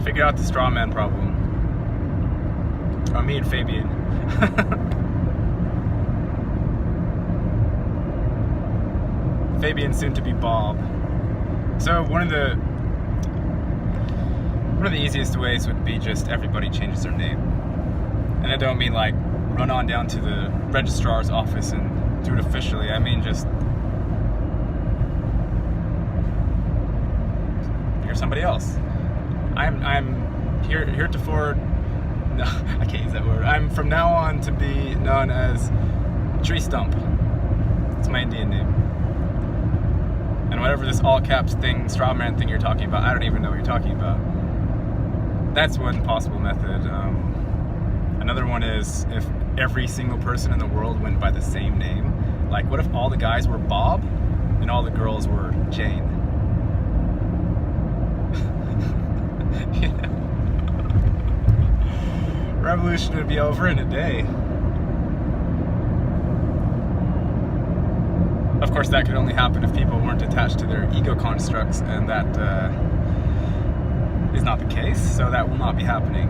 figure out the straw man problem. Oh, me and Fabian. Fabian, soon to be Bob. So one of the easiest ways would be just everybody changes their name. And I don't mean like run on down to the registrar's office and do it officially. I mean just you're somebody else. I'm heretofore. No, I can't use that word. I'm from now on to be known as Tree Stump. It's my Indian name. And whatever this all caps thing, straw man thing you're talking about, I don't even know what you're talking about. That's one possible method. Another one is if every single person in the world went by the same name. Like, what if all the guys were Bob and all the girls were Jane? You know? Revolution would be over in a day. Of course, that could only happen if people weren't attached to their ego constructs, and that is not the case, so that will not be happening.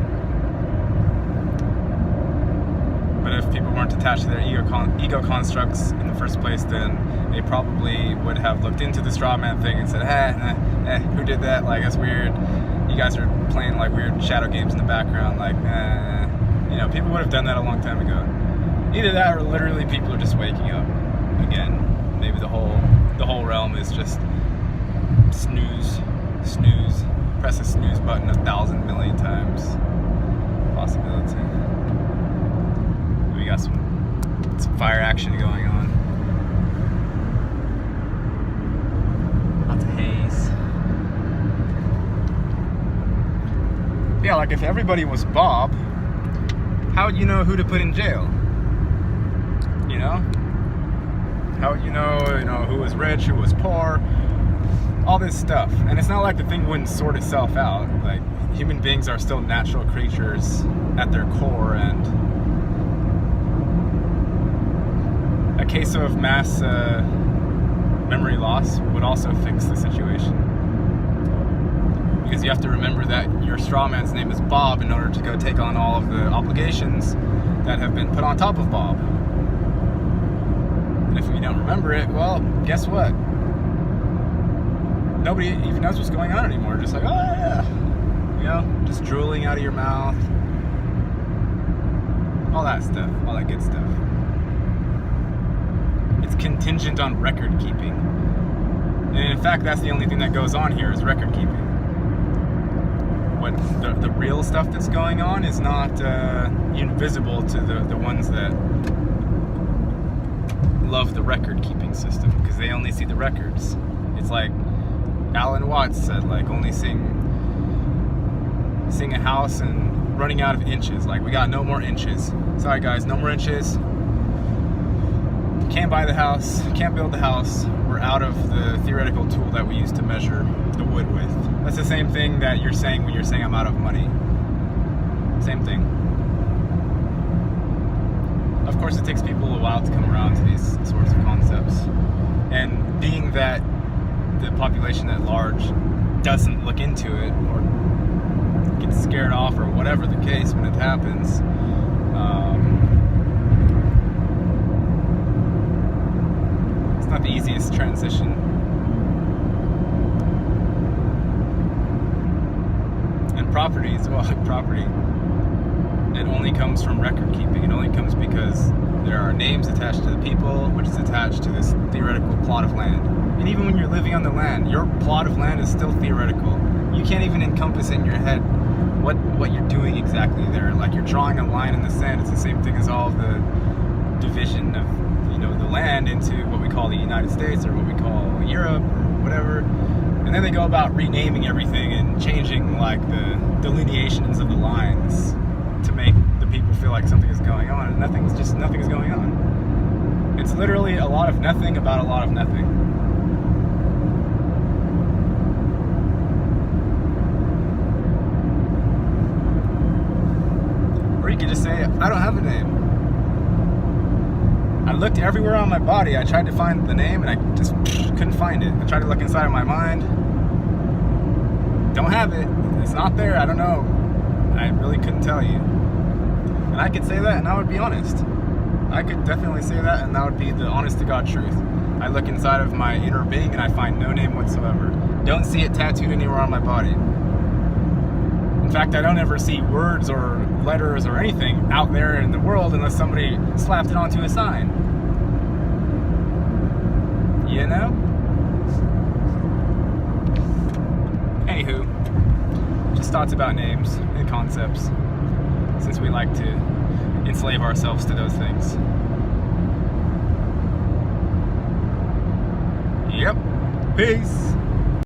But if people weren't attached to their ego constructs in the first place, then they probably would have looked into the straw man thing and said, who did that? Like, that's weird. You guys are playing like weird shadow games in the background. Like, you know, people would have done that a long time ago. Either that, or literally people are just waking up again. Maybe the whole realm is just snooze. Press the snooze button 1,000 million times. Possibility. We got some fire action going on. Lots of haze. Yeah, like if everybody was Bob, how would you know who to put in jail? You know? How would you know who was rich, who was poor, all this stuff. And it's not like the thing wouldn't sort itself out. Like, human beings are still natural creatures at their core, and a case of mass memory loss would also fix the situation. Because you have to remember that your straw man's name is Bob in order to go take on all of the obligations that have been put on top of Bob. And if you don't remember it, well, guess what? Nobody even knows what's going on anymore. Just like, oh yeah, you know, just drooling out of your mouth, all that stuff, all that good stuff. It's contingent on record keeping, and in fact, that's the only thing that goes on here is record keeping. What the real stuff that's going on is not invisible to the ones that love the record keeping system, because they only see the records. It's like Alan Watts said, like, only sing a house and running out of inches. Like, we got no more inches. Sorry guys, no more inches. Can't buy the house, can't build the house. We're out of the theoretical tool that we used to measure the wood with. That's the same thing that you're saying when you're saying I'm out of money. Same thing. Of course, it takes people a while to come around to these sorts of concepts. And being that the population at large doesn't look into it or gets scared off or whatever the case when it happens, it's not the easiest transition. And property, it only comes from record keeping. It only comes because there are names attached to the people, which is attached to this theoretical plot of land. And even when you're living on the land, your plot of land is still theoretical. You can't even encompass in your head what you're doing exactly there. Like, you're drawing a line in the sand. It's the same thing as all the division of, you know, the land into what we call the United States or what we call Europe or whatever. And then they go about renaming everything and changing, like, the delineations of the lines to make the people feel like something is going on, and nothing is going on. It's literally a lot of nothing about a lot of nothing. Or you could just say, I don't have a name. I looked everywhere on my body. I tried to find the name and I just couldn't find it. I tried to look inside of my mind. Don't have it. It's not there. I don't know. I really couldn't tell you. And I could say that and I would be honest. I could definitely say that and that would be the honest to God truth. I look inside of my inner being and I find no name whatsoever. Don't see it tattooed anywhere on my body. In fact, I don't ever see words or letters or anything out there in the world unless somebody slapped it onto a sign. You know? Anywho, just thoughts about names and concepts, since we like to enslave ourselves to those things. Yep. Peace.